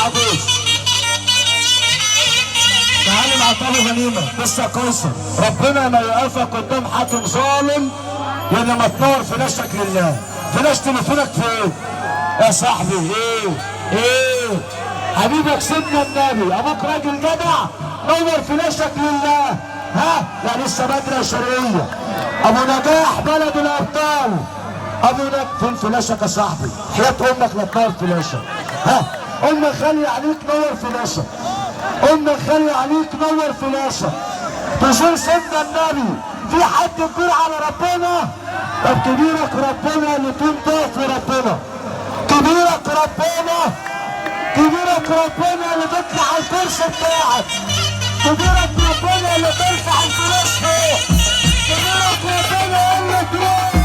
الحديث. تعالوا مع طابو غنيمه بص يا قيصر، ربنا ما يوقفك قدام حاكم ظالم يعني ما تنور فلاشك لله. فلاش تليفونك فين؟ يا صاحبي ايه حبيبك سيدنا النبي ابوك راجل جدع، نور فلاشك لله. ها لا لسه بدري يا شرقيه. ابو نجاح بلد الابطال، ابو نجاح فين فلاشك يا صاحبي؟ حياة امك لا تنور فلاشك. ها امك غالية عليك نور فلاشك، امك غالية عليك نور فلاشك. تزور سيدنا النبي في حد كبير على ربنا؟ طب كبيرك ربنا اللي تنطق ربنا، كبيرك ربنا، كبيرك ربنا اللي تطلع على الكرسي بتاعك، كبيرك ربنا اللي ترفع الفلوس فوق، كبيرك ربنا اللي تروح